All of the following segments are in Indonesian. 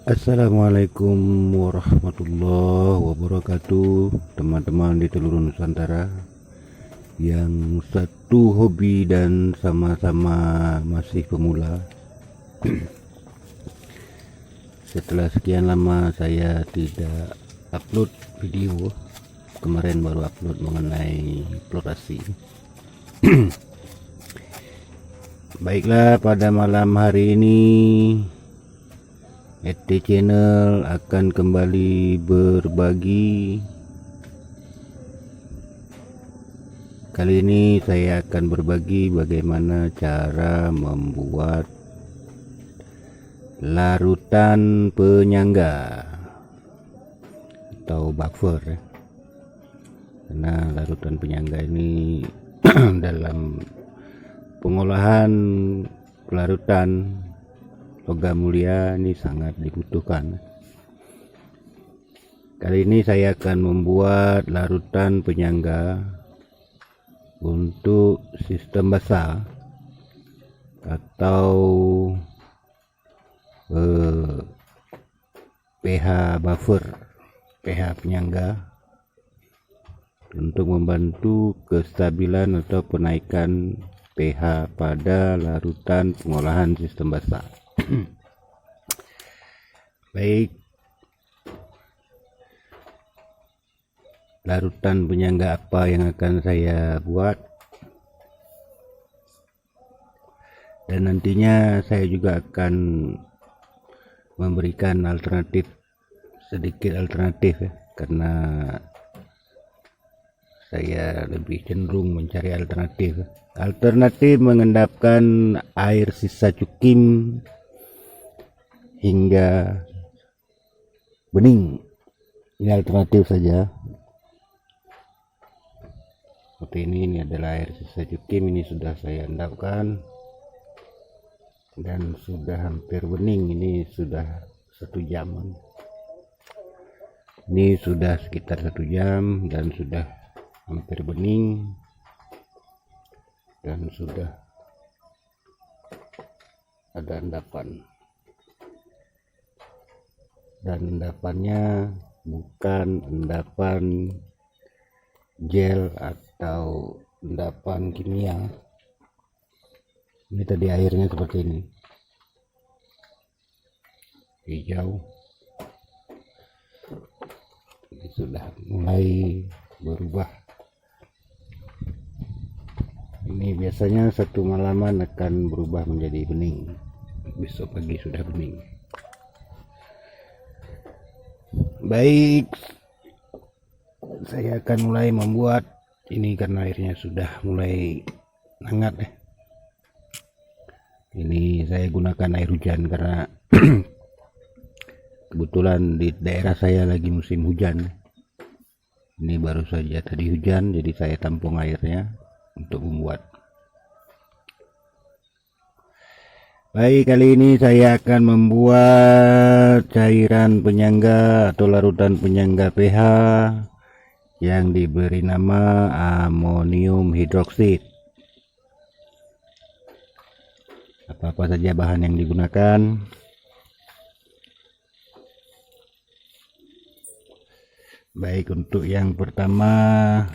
Assalamualaikum warahmatullahi wabarakatuh, teman-teman di seluruh Nusantara yang satu hobi dan sama-sama masih pemula. Setelah sekian lama saya tidak upload video, kemarin baru upload mengenai eksplorasi. Baiklah, pada malam hari ini ET Channel akan kembali berbagi. Kali ini saya akan berbagi bagaimana cara membuat larutan penyangga atau buffer. Karena larutan penyangga ini dalam pengolahan larutan logam mulia ini sangat dibutuhkan. Kali ini saya akan membuat larutan penyangga untuk sistem basah atau pH buffer, pH penyangga, untuk membantu kestabilan atau penaikan pH pada larutan pengolahan sistem basah. Baik, larutan penyangga apa yang akan saya buat, dan nantinya saya juga akan memberikan sedikit alternatif ya, karena saya lebih cenderung mencari alternatif mengendapkan air sisa cukim hingga bening. Ini alternatif saja. Seperti ini adalah air sisa cukim. Ini sudah saya endapkan dan sudah hampir bening. Ini sudah 1 jam. Ini sudah sekitar 1 jam dan sudah hampir bening dan sudah ada endapan. Dan endapannya bukan endapan gel atau endapan kimia. Ini tadi airnya seperti ini, hijau. Ini sudah mulai berubah. Ini biasanya 1 malaman akan berubah menjadi bening, besok pagi sudah bening. Baik, saya akan mulai membuat ini karena airnya sudah mulai hangat ya. Ini saya gunakan air hujan karena kebetulan di daerah saya lagi musim hujan. Ini baru saja tadi hujan, jadi saya tampung airnya untuk membuat. Baik, kali ini saya akan membuat cairan penyangga atau larutan penyangga pH yang diberi nama amonium hidroksida. Apa-apa saja bahan yang digunakan. Baik, untuk yang pertama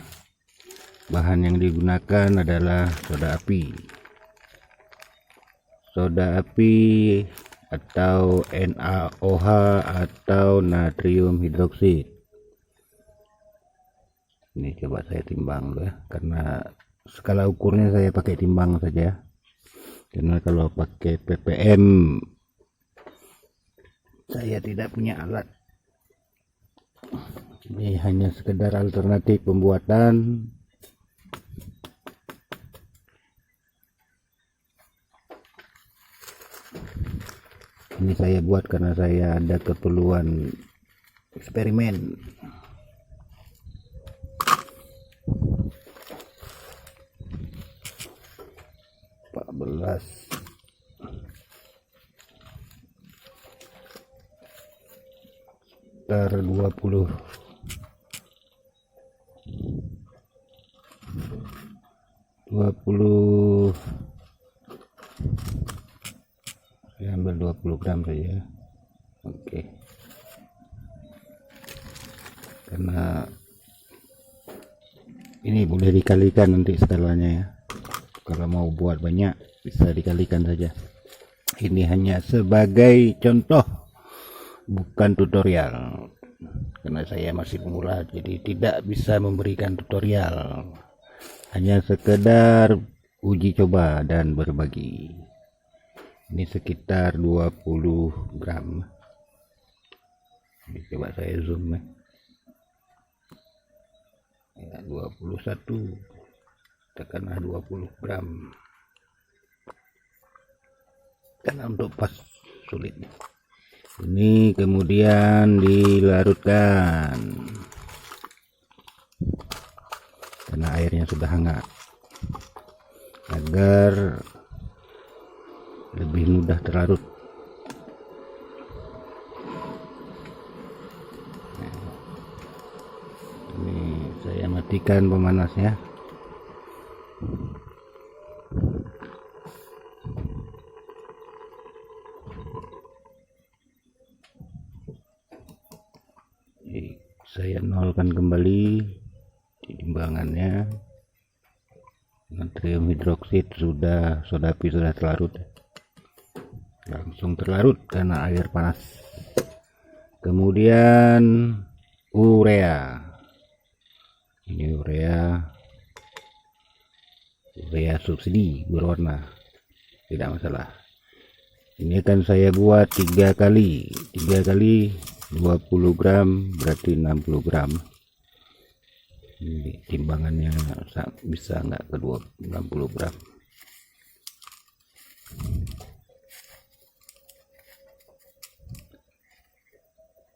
bahan yang digunakan adalah soda api atau NaOH atau natrium hidroksida. Ini coba saya timbang dulu ya, karena skala ukurnya saya pakai timbang saja, karena kalau pakai ppm saya tidak punya alat. Ini hanya sekedar alternatif pembuatan. Ini saya buat karena saya ada keperluan eksperimen. Sekitar 20 saya ambil 20 gram saja. Oke, karena ini boleh dikalikan nanti skalanya ya. Kalau mau buat banyak bisa dikalikan saja. Ini hanya sebagai contoh, bukan tutorial, karena saya masih pemula jadi tidak bisa memberikan tutorial, hanya sekedar uji coba dan berbagi. Ini sekitar 20 gram. Ini coba saya zoom ya. 21, tekanlah 20 gram, karena untuk pas sulit. Ini kemudian dilarutkan karena airnya sudah hangat, agar lebih mudah terlarut. Ini saya matikan pemanasnya. Saya nolkan kembali di timbangannya. Natrium hidroksida sudah, soda api sudah terlarut, langsung terlarut karena air panas. Kemudian urea, ini urea subsidi berwarna, tidak masalah. Ini akan saya buat 3 kali 20 gram, berarti 60 gram. Ini timbangannya bisa nggak ke 60 gram.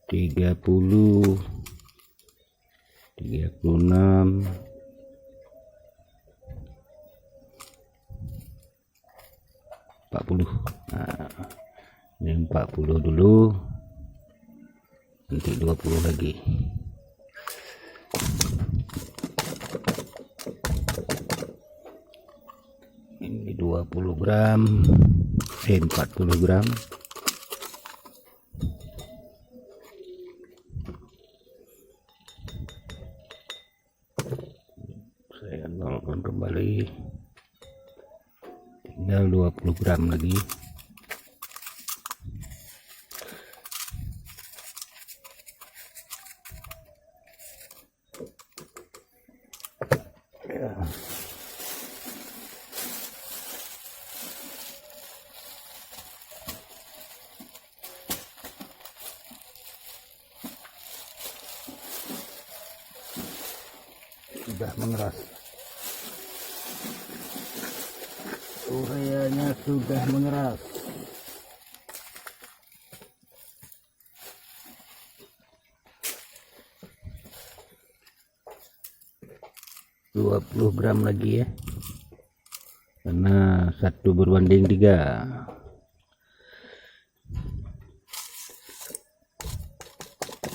Tiga puluh 36 40. Nah, ini 40 dulu, nanti 20 lagi. Ini 20 gram, 40 gram. Saya nolkan kembali, tinggal 20 gram lagi. Ya. Sudah mengeras, ureanya sudah mengeras. Dua 20 gram lagi ya, karena 1:3.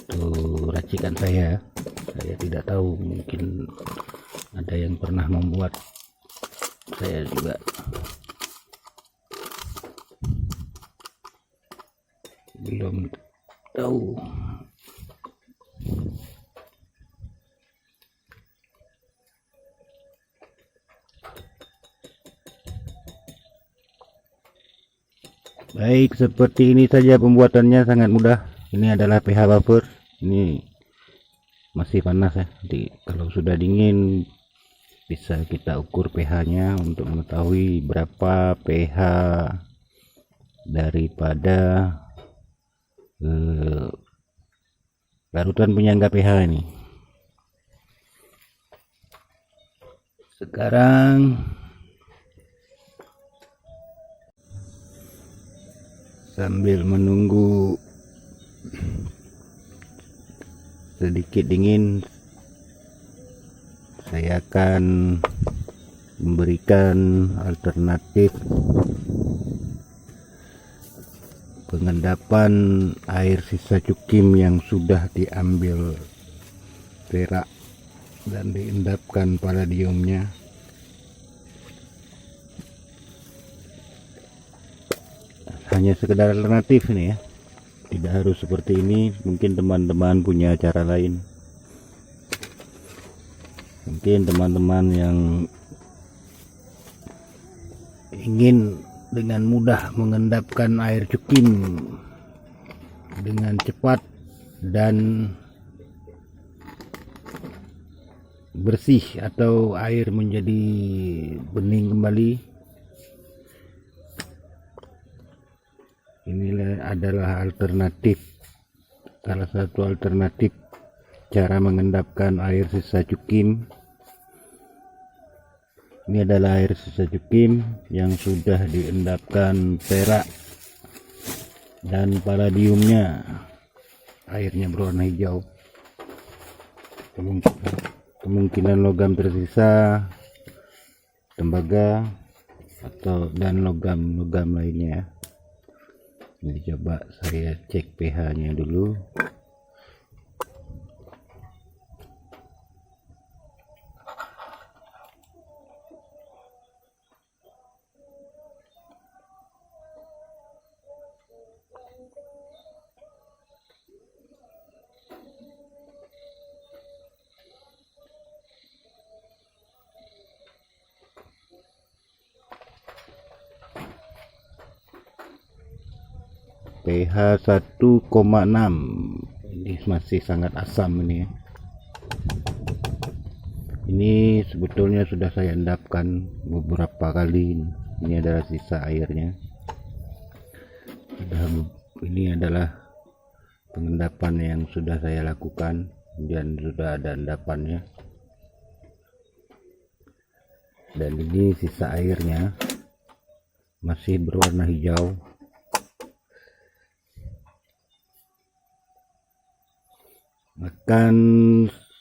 Itu racikan saya tidak tahu, mungkin ada yang pernah membuat, saya juga belum tahu. Baik, seperti ini saja pembuatannya, sangat mudah. Ini adalah pH buffer. Ini masih panas ya. Jadi kalau sudah dingin bisa kita ukur pH-nya untuk mengetahui berapa pH daripada larutan penyangga pH ini. Sekarang sambil menunggu sedikit dingin, saya akan memberikan alternatif pengendapan air sisa cukim yang sudah diambil perak dan diendapkan palladiumnya. Hanya sekedar alternatif ini ya, Tidak harus seperti ini, mungkin teman-teman punya cara lain. Mungkin teman-teman yang ingin dengan mudah mengendapkan air cukim dengan cepat dan bersih atau air menjadi bening kembali, inilah adalah alternatif, salah satu alternatif cara mengendapkan air sisa cukim. Ini adalah air sisa cukim yang sudah diendapkan perak dan palladiumnya. Airnya berwarna hijau. Kemungkinan logam tersisa, tembaga dan logam lainnya. Ini coba saya cek pH-nya dulu. pH 1,6. Ini masih sangat asam ini ya. Ini sebetulnya sudah saya endapkan beberapa kali. Ini adalah sisa airnya. Ini adalah pengendapan yang sudah saya lakukan dan sudah ada endapannya. Dan ini sisa airnya masih berwarna hijau. Akan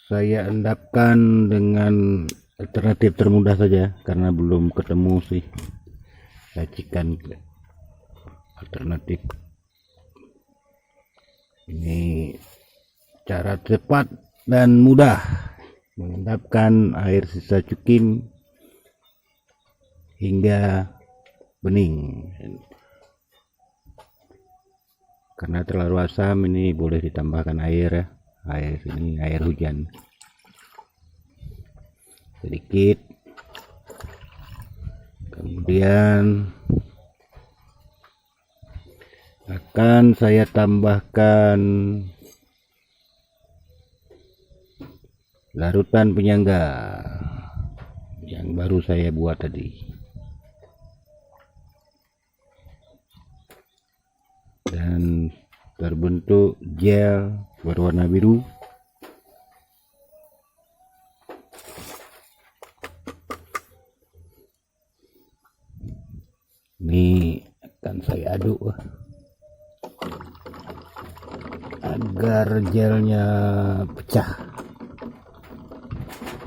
saya endapkan dengan alternatif termudah saja karena belum ketemu sih racikan alternatif. Ini cara cepat dan mudah mengendapkan air sisa cukim hingga bening. Karena terlalu asam, ini boleh ditambahkan air ya. Ini air hujan sedikit, kemudian akan saya tambahkan larutan penyangga yang baru saya buat tadi, dan terbentuk gel berwarna biru. Ini akan saya aduk agar gelnya pecah,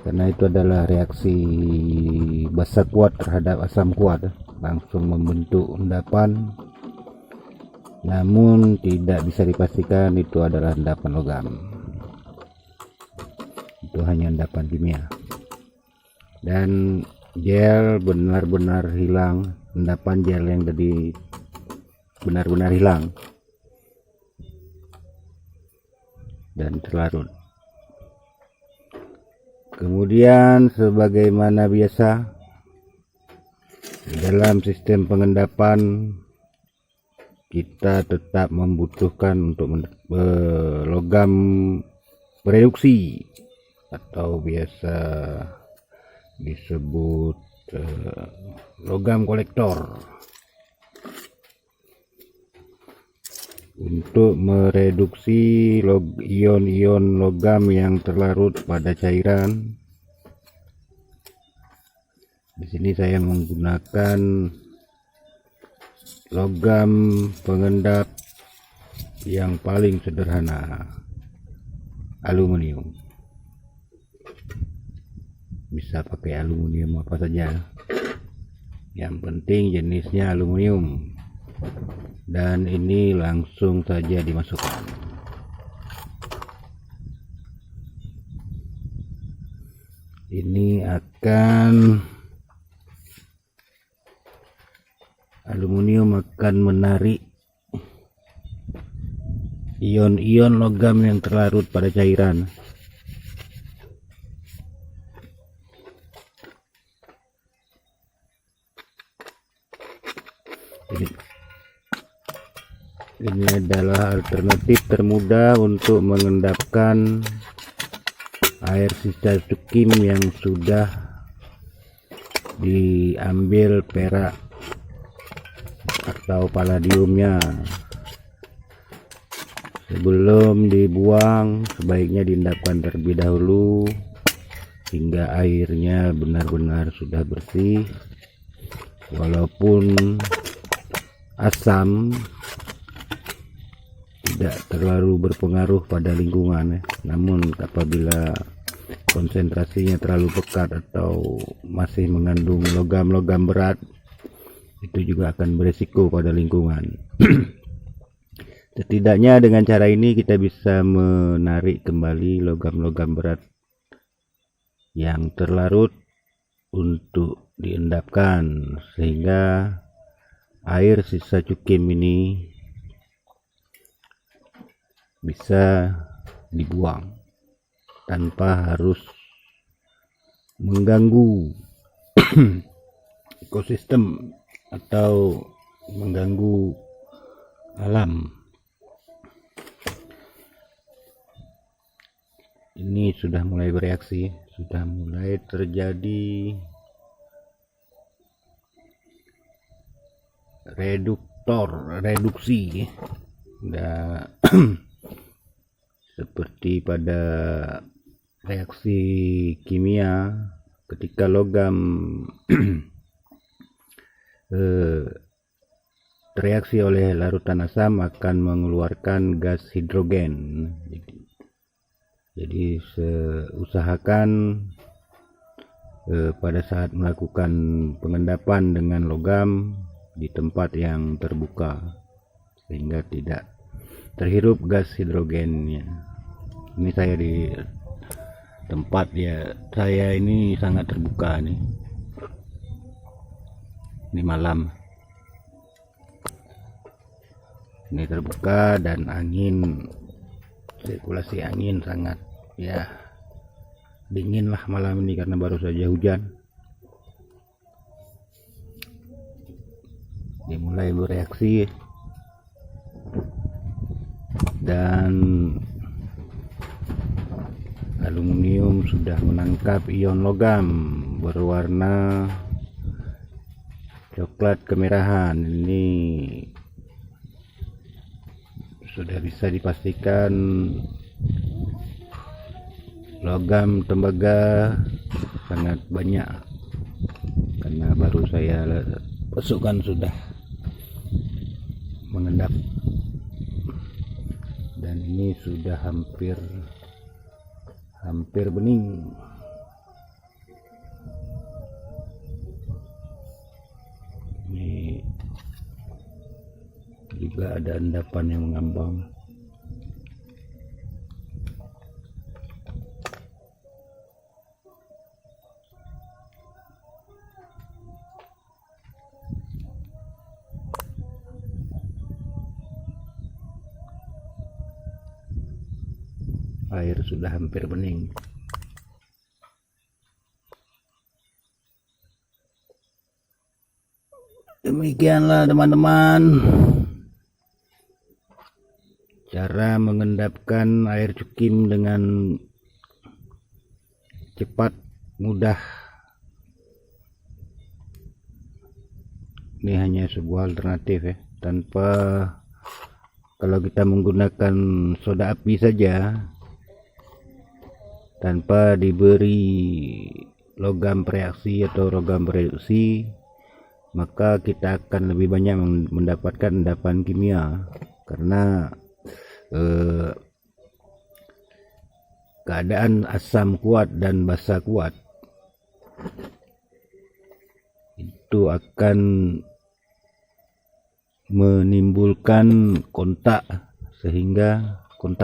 karena itu adalah reaksi basa kuat terhadap asam kuat, langsung membentuk endapan. Namun tidak bisa dipastikan itu adalah endapan logam, itu hanya endapan kimia. Dan gel benar-benar hilang, endapan gel yang tadi benar-benar hilang dan terlarut. Kemudian sebagaimana biasa dalam sistem pengendapan, kita tetap membutuhkan untuk logam reduksi atau biasa disebut logam kolektor, untuk mereduksi ion-ion logam yang terlarut pada cairan. Di sini saya menggunakan logam pengendap yang paling sederhana, aluminium. Bisa pakai aluminium apa saja, yang penting jenisnya aluminium. Dan ini langsung saja dimasukkan. Ini akan aluminium akan menarik ion-ion logam yang terlarut pada cairan. Ini adalah alternatif termudah untuk mengendapkan air sisa cukim yang sudah diambil perak atau palladiumnya. Sebelum dibuang, sebaiknya diendapkan terlebih dahulu hingga airnya benar-benar sudah bersih. Walaupun asam tidak terlalu berpengaruh pada lingkungan, namun apabila konsentrasinya terlalu pekat atau masih mengandung logam-logam berat, itu juga akan beresiko pada lingkungan. Setidaknya dengan cara ini kita bisa menarik kembali logam-logam berat yang terlarut untuk diendapkan, sehingga air sisa cukim ini bisa dibuang tanpa harus mengganggu ekosistem atau mengganggu alam. Ini sudah mulai bereaksi, sudah mulai terjadi reduksi. Nah, seperti pada reaksi kimia, ketika logam tereaksi oleh larutan asam akan mengeluarkan gas hidrogen. Jadi usahakan pada saat melakukan pengendapan dengan logam di tempat yang terbuka, sehingga tidak terhirup gas hidrogennya. Ini saya di tempat saya ini sangat terbuka nih. Ini malam. Ini terbuka dan sirkulasi angin sangat dingin lah malam ini karena baru saja hujan. Dia mulai bereaksi dan aluminium sudah menangkap ion logam berwarna coklat kemerahan. Ini sudah bisa dipastikan logam tembaga sangat banyak karena baru saya masukkan sudah mengendap, dan ini sudah hampir bening. Ini juga ada endapan yang mengambang. Air sudah hampir bening. Demikianlah teman-teman cara mengendapkan air cukim dengan cepat, mudah. Ini hanya sebuah alternatif kalau kita menggunakan soda api saja tanpa diberi logam bereaksi atau logam bereduksi, maka kita akan lebih banyak mendapatkan endapan kimia, karena keadaan asam kuat dan basa kuat itu akan menimbulkan kontak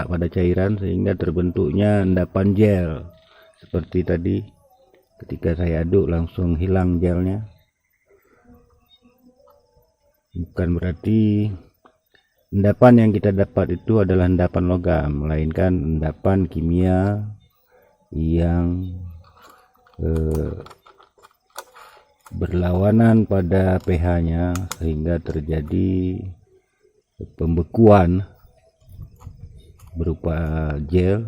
pada cairan, sehingga terbentuknya endapan gel seperti tadi. Ketika saya aduk langsung hilang gelnya. Bukan berarti endapan yang kita dapat itu adalah endapan logam, melainkan endapan kimia yang berlawanan pada pH-nya sehingga terjadi pembekuan berupa gel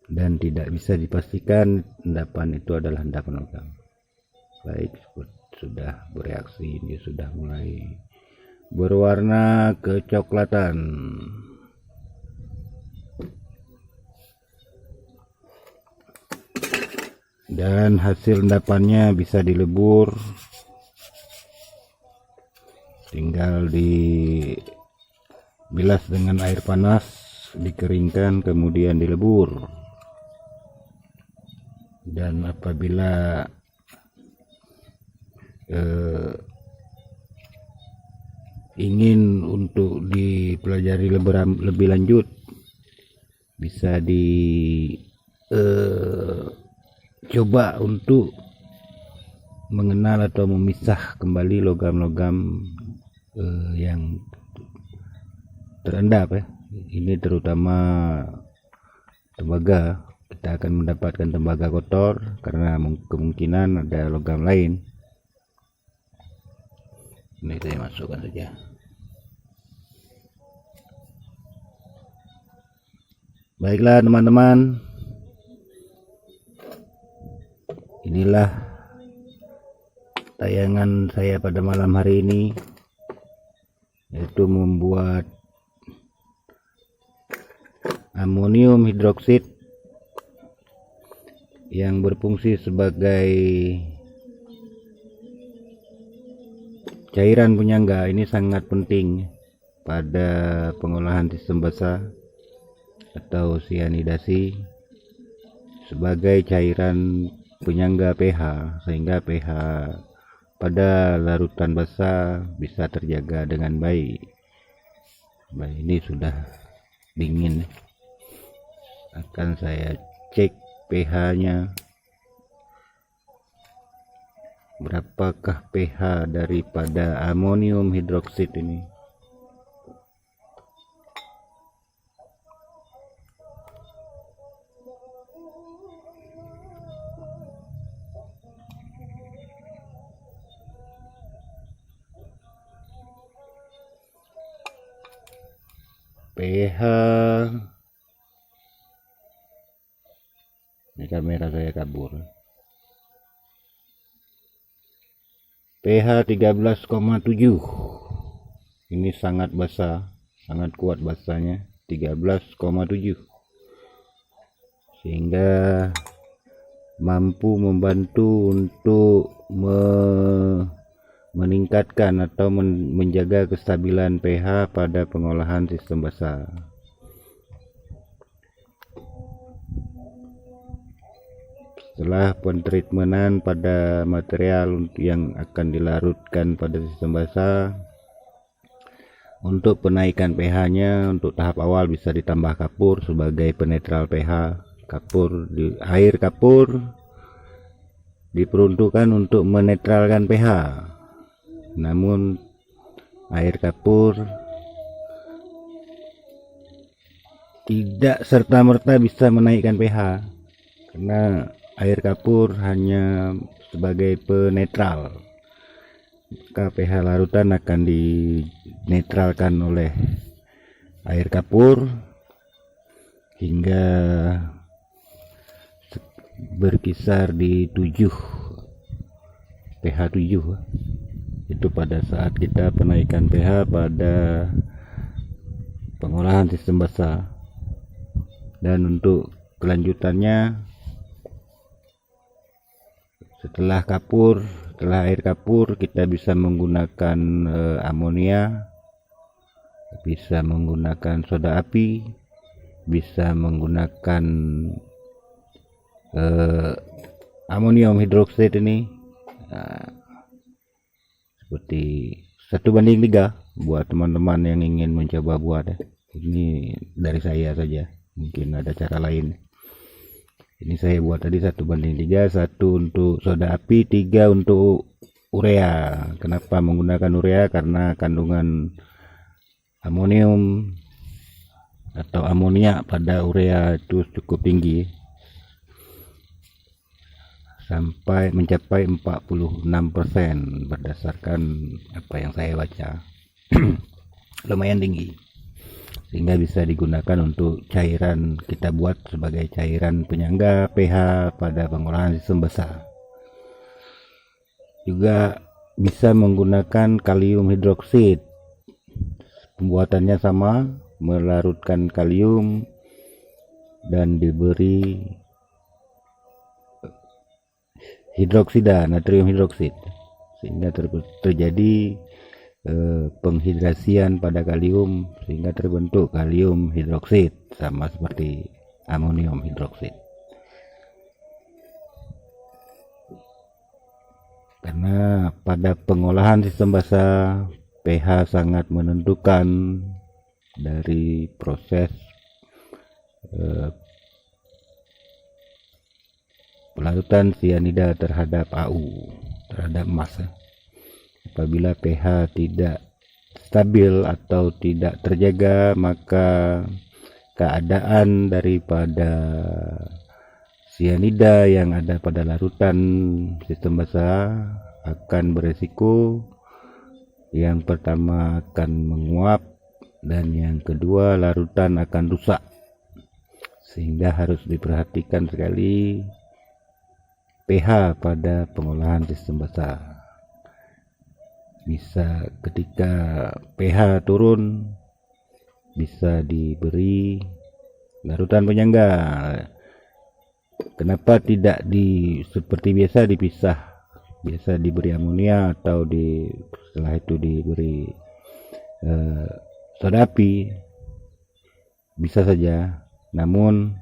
dan tidak bisa dipastikan endapan itu adalah endapan logam. Baik, sudah bereaksi, dia sudah mulai berwarna kecoklatan. Dan hasil endapannya bisa dilebur, tinggal dibilas dengan air panas, dikeringkan, kemudian dilebur. Dan apabila ingin untuk dipelajari lebih lanjut, bisa coba untuk mengenal atau memisah kembali logam-logam yang terendap ya. Ini terutama tembaga. Kita akan mendapatkan tembaga kotor karena kemungkinan ada logam lain. Ini saya masukkan saja. Baiklah teman-teman, inilah tayangan saya pada malam hari ini, yaitu membuat amonium hidroksid yang berfungsi sebagai cairan penyangga. Ini sangat penting pada pengolahan sistem basah atau sianidasi sebagai cairan penyangga pH, sehingga pH pada larutan basah bisa terjaga dengan baik. Baik, ini sudah dingin, akan saya cek pH-nya. Berapakah pH daripada amonium hidroksid ini? pH, ini kamera saya kabur. pH 13,7. Ini sangat basah, sangat kuat basahnya, 13,7, sehingga mampu membantu untuk meningkatkan atau menjaga kestabilan pH pada pengolahan sistem basah. Setelah pentreatmentan pada material yang akan dilarutkan pada sistem basah, untuk penaikan pH-nya untuk tahap awal bisa ditambah kapur sebagai penetral pH. Air kapur diperuntukkan untuk menetralkan pH. Namun air kapur tidak serta-merta bisa menaikkan pH, karena air kapur hanya sebagai penetral. Maka pH larutan akan dinetralkan oleh air kapur hingga berkisar di 7, pH 7. Itu pada saat kita penaikan pH pada pengolahan sistem basah. Dan untuk kelanjutannya, setelah air kapur, kita bisa menggunakan amonia, bisa menggunakan soda api, bisa menggunakan amonium hidroksid ini. Nah, seperti 1:3 buat teman-teman yang ingin mencoba buat ya. Ini dari saya saja, mungkin ada cara lain. Ini saya buat tadi 1:3, 1 untuk soda api, 3 untuk urea. Kenapa menggunakan urea? Karena kandungan amonium atau amonia pada urea itu cukup tinggi, sampai mencapai 46% berdasarkan apa yang saya baca. Lumayan tinggi, sehingga bisa digunakan untuk cairan, kita buat sebagai cairan penyangga pH pada pengolahan sistem basah. Juga bisa menggunakan kalium hidroksida. Pembuatannya sama, melarutkan kalium dan diberi hidroksida, natrium hidroksida, sehingga terjadi penghidrasian pada kalium sehingga terbentuk kalium hidroksida, sama seperti amonium hidroksida. Karena pada pengolahan sistem basah pH sangat menentukan dari proses pelarutan sianida terhadap AU, terhadap emas. Apabila pH tidak stabil atau tidak terjaga, maka keadaan daripada sianida yang ada pada larutan sistem basah akan beresiko. Yang pertama akan menguap, dan yang kedua larutan akan rusak, sehingga harus diperhatikan sekali pH pada pengolahan sistem basah. Bisa ketika pH turun, bisa diberi larutan penyangga. Kenapa tidak seperti biasa dipisah? Biasa diberi amonia atau setelah itu diberi soda api, bisa saja. Namun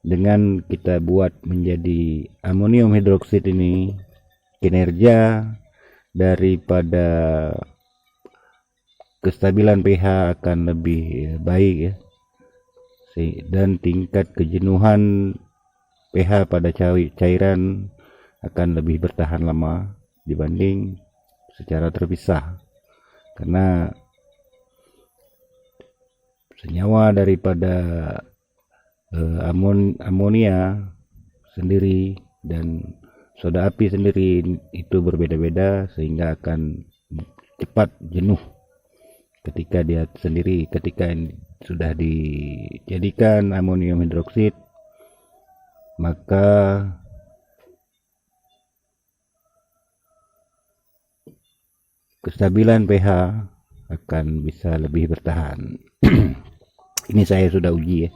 dengan kita buat menjadi amonium hidroksida ini, kinerja daripada kestabilan pH akan lebih baik ya, dan tingkat kejenuhan pH pada cairan akan lebih bertahan lama dibanding secara terpisah. Karena senyawa daripada amonia sendiri dan soda api sendiri itu berbeda-beda, sehingga akan cepat jenuh ketika dia sendiri. Ketika sudah dijadikan amonium hidroksida, maka kestabilan pH akan bisa lebih bertahan. Ini saya sudah uji ya.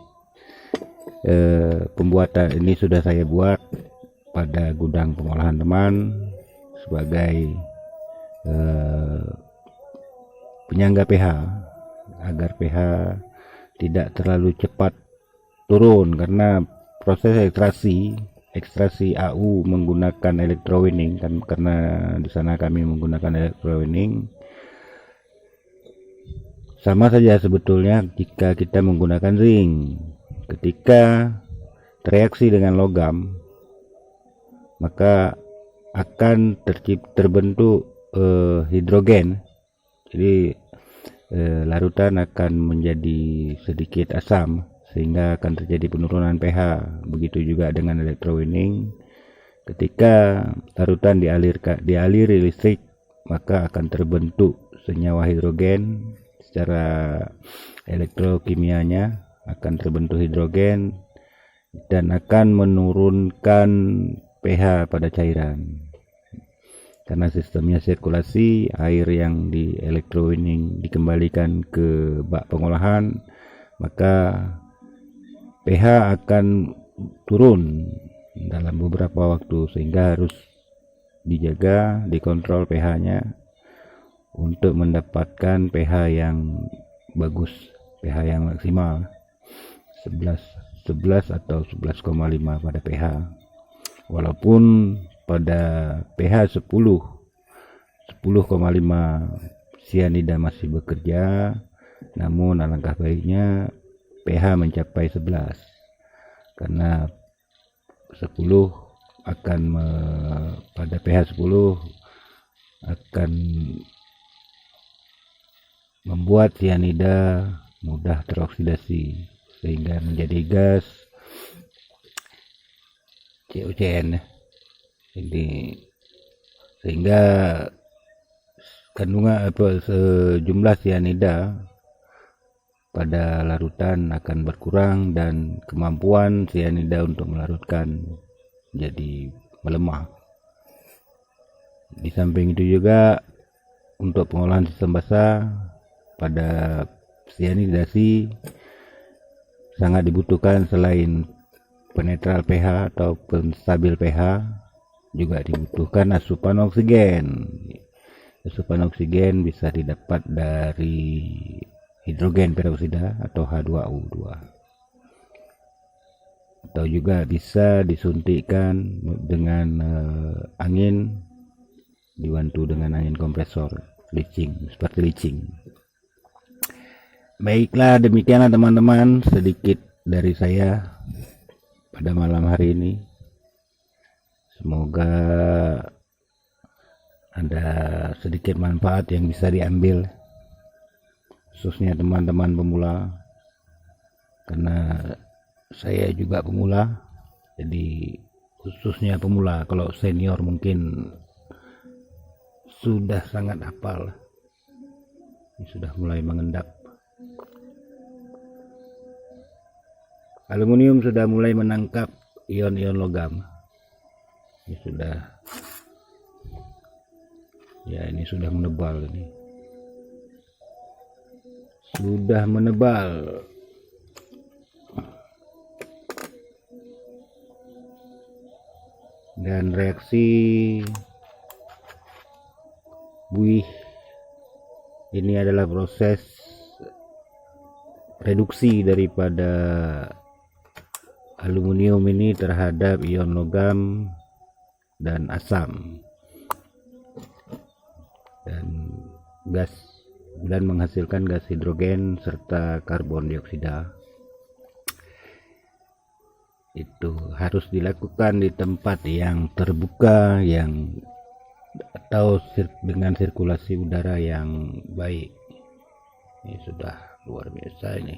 Pembuatan ini sudah saya buat pada gudang pengolahan teman sebagai penyangga pH, agar pH tidak terlalu cepat turun. Karena proses ekstraksi AU menggunakan electrowinning, kan, karena di sana kami menggunakan electrowinning. Sama saja sebetulnya jika kita menggunakan zinc. Ketika tereaksi dengan logam, maka akan terbentuk hidrogen. Jadi larutan akan menjadi sedikit asam, sehingga akan terjadi penurunan pH. Begitu juga dengan electrowinning. Ketika larutan dialiri listrik, maka akan terbentuk senyawa hidrogen. Secara elektrokimianya akan terbentuk hidrogen dan akan menurunkan pH pada cairan. Karena sistemnya sirkulasi, air yang di electrowinning dikembalikan ke bak pengolahan, maka pH akan turun dalam beberapa waktu, sehingga harus dijaga, dikontrol pH-nya untuk mendapatkan pH yang bagus, pH yang maksimal 11 atau 11,5 pada pH. Walaupun pada pH 10,5 sianida masih bekerja, namun alangkah baiknya pH mencapai 11, karena 10 akan pada pH 10 akan membuat cyanida mudah teroksidasi sehingga menjadi gas COCN. Jadi sehingga kandungan sejumlah cyanida pada larutan akan berkurang dan kemampuan cyanida untuk melarutkan jadi melemah. Di samping itu juga untuk pengolahan sistem basah pada cyanidasi sangat dibutuhkan selain penetral pH atau penstabil pH, juga dibutuhkan asupan oksigen. Asupan oksigen bisa didapat dari hidrogen peroksida atau H2O2, atau juga bisa disuntikkan dengan angin, dibantu dengan angin kompresor leaching, seperti leaching. Baiklah, demikianlah teman-teman sedikit dari saya pada malam hari ini. Semoga ada sedikit manfaat yang bisa diambil, khususnya teman-teman pemula, karena saya juga pemula. Jadi khususnya pemula, kalau senior mungkin sudah sangat hafal, sudah mulai mengendap. Aluminium sudah mulai menangkap ion-ion logam. Ini sudah, ya ini sudah menebal, ini sudah menebal. Dan reaksi buih ini adalah proses reduksi daripada aluminium ini terhadap ion logam dan asam dan gas, dan menghasilkan gas hidrogen serta karbon dioksida. Itu harus dilakukan di tempat yang terbuka, yang atau dengan sirkulasi udara yang baik. Ini sudah luar biasa ini.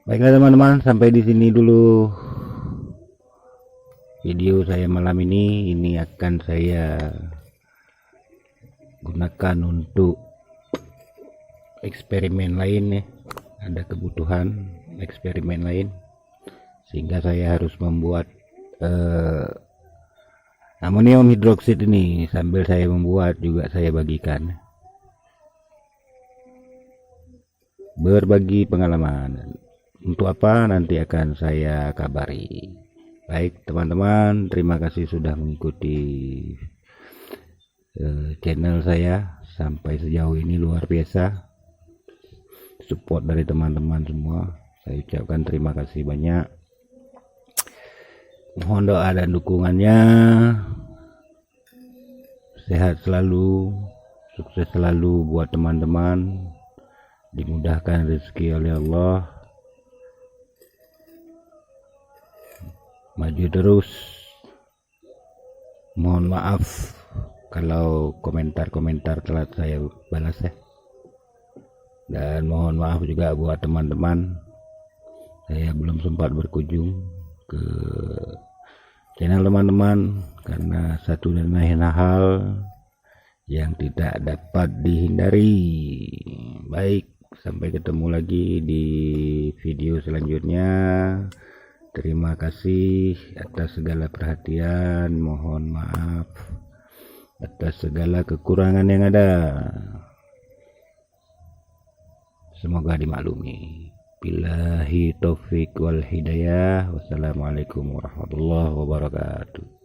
Baiklah teman-teman, sampai di sini dulu video saya malam ini. Ini akan saya gunakan untuk eksperimen lain ya. Ada kebutuhan eksperimen lain, sehingga saya harus membuat amonium hidroksid ini. Sambil saya membuat juga saya bagikan, berbagi pengalaman. Untuk apa nanti akan saya kabari. Baik teman-teman, terima kasih sudah mengikuti channel saya sampai sejauh ini. Luar biasa support dari teman-teman semua, saya ucapkan terima kasih banyak. Mohon doa dan dukungannya. Sehat selalu, sukses selalu buat teman-teman, dimudahkan rezeki oleh Allah, maju terus. Mohon maaf kalau komentar-komentar telat saya balas ya, dan mohon maaf juga buat teman-teman, saya belum sempat berkunjung ke channel teman-teman karena satu dan lain hal yang tidak dapat dihindari. Baik, sampai ketemu lagi di video selanjutnya. Terima kasih atas segala perhatian. Mohon maaf atas segala kekurangan yang ada. Semoga dimaklumi. Billahi taufik wal hidayah. Wassalamualaikum warahmatullahi wabarakatuh.